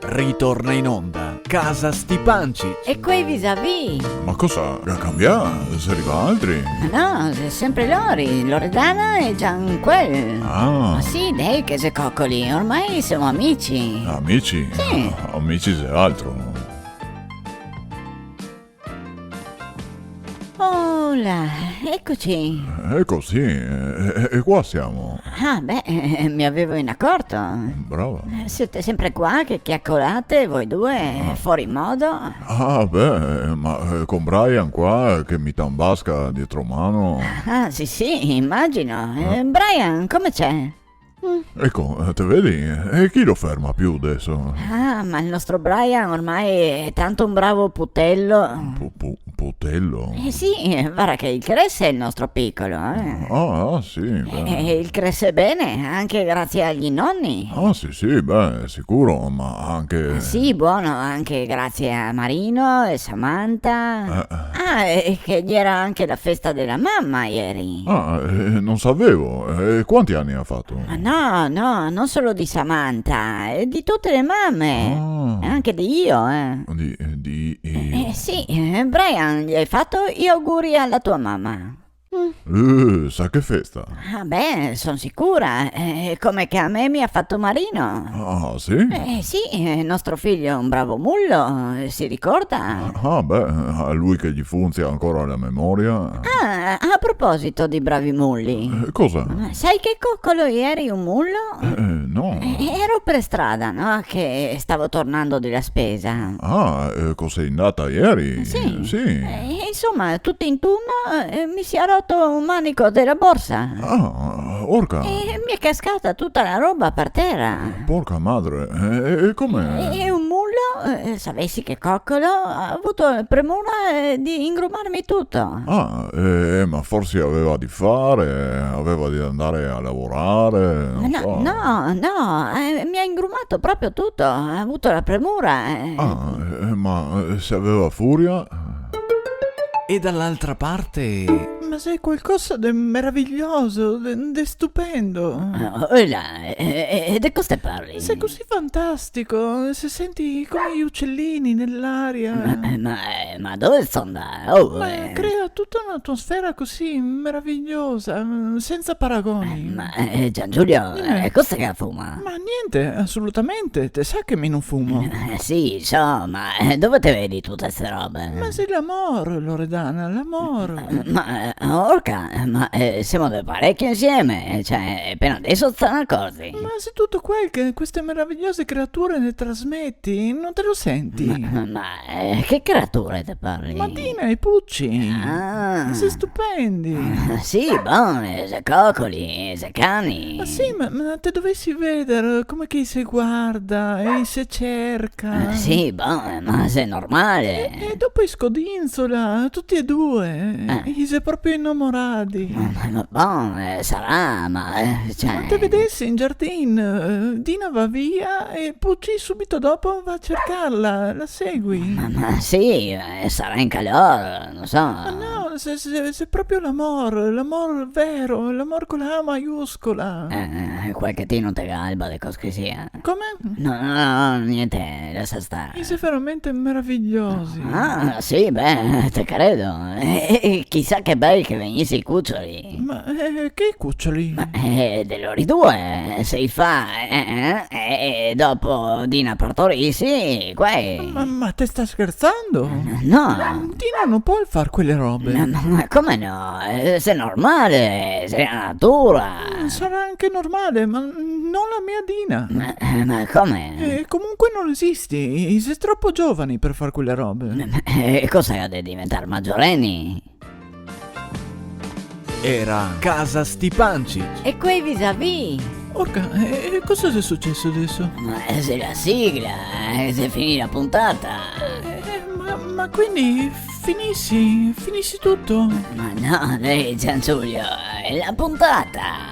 Ritorna in onda Casa Stipanci. E quei vis-à-vis? Ma cosa? Cambia? Se arriva altri? Ma no, sempre Lori, Loredana e Gianquel. Ah, Ma sì, dai che se coccoli, ormai siamo amici. amici? Sì. Amici se altro. Oh là, eccoci. E così, e qua siamo. Ah beh, mi avevo in accorto. Brava. Siete sempre qua che chiacchierate voi due, fuori modo. Ah, beh, ma con Brian qua che mi tambasca dietro mano. Ah sì, immagino. Brian, come c'è? Ecco, te vedi? E chi lo ferma più adesso? Ah, ma il nostro Brian ormai è tanto un bravo putello. Putello? Sì, guarda che il cresce è il nostro piccolo, eh. Ah, sì, beh. E il cresce bene, anche grazie agli nonni. Ah, sì, beh, sicuro, ma anche... Sì, buono, anche grazie a Marino e Samantha. Ah, e che gli era anche la festa della mamma ieri. Ah, non sapevo. Quanti anni ha fatto? Ma no, non solo di Samantha, di tutte le mamme. Ah. Anche di io, eh. Sì, Brian, gli hai fatto gli auguri alla tua mamma. Sa che festa? Ah beh, sono sicura, come che a me mi ha fatto Marino. Ah, sì? Sì, il nostro figlio è un bravo mullo, si ricorda? Ah, beh, a lui che gli funzia ancora la memoria. Ah, a proposito di bravi mulli, Cosa? sai che coccolo ieri un mullo? No. Ero per strada, no? Che stavo tornando della spesa. Ah, cos'è andata ieri? Sì. Sì. Insomma, tutto in turno mi si è rotto un manico della borsa. Ah, orca. E mi è cascata tutta la roba per terra. Porca madre. E com'è? E un mullo, sapessi che coccolo, ha avuto premura di ingrumarmi tutto. Ah, ma forse aveva di fare, aveva di andare a lavorare, non so. No, mi ha ingrumato proprio tutto, ha avuto la premura. Ah, ma se aveva furia? E dall'altra parte... Ma sei qualcosa di meraviglioso, di stupendo. E di cosa parli? Sei così fantastico, se senti come gli uccellini nell'aria. Ma dove sto andando? Ma crea tutta un'atmosfera così meravigliosa, senza paragoni. Gian Giulio, cosa che fuma? Ma niente, assolutamente, te sa che mi non fumo. Sì, so, ma dove te vedi tutte queste robe? Ma sei l'amore, Loredana, l'amore. Ma orca, ma siamo da parecchio insieme, cioè appena adesso stanno accorti. Ma se tutto quel che queste meravigliose creature ne trasmetti, non te lo senti? Ma che creature te parli? Martina e Pucci. Ah. Sei stupendi. Sì, buone, se coccoli, se cani. Ma sì, ma te dovessi vedere come che si guarda e si cerca. Sì, ma se è normale. E dopo scodinzola, tutti e due. E si è proprio innamorati. Ma sarà, ma cioè... Ma te vedessi in giardino, Dina va via e Pucci subito dopo va a cercarla, la segui. Ma sì, sarà in calore, non so. Ma no, se proprio l'amor vero, l'amor con la A maiuscola. Qualche tino te galba di cosa che sia. Come? No, niente, lascia stare. E sei veramente meravigliosi. Ah, sì, beh, te credo. E chissà che belli che venissi i cuccioli. Ma che cuccioli? De loro due, si fa, e dopo Dina partorissi, Ma te sta scherzando? No. Dina non può far quelle robe. Ma come no? Sei normale, sei la natura. Sarà anche normale, ma non la mia Dina. Ma come? Comunque non esisti, sei troppo giovani per far quelle robe. Cos'è da diventare maggiorenni? Era Casa Stipanci. E quei vis-à-vis? Orca, cosa è successo adesso? Ma se la sigla, se finì la puntata. Ma quindi finissi tutto? Ma no, lei Gian Giulio, è la puntata.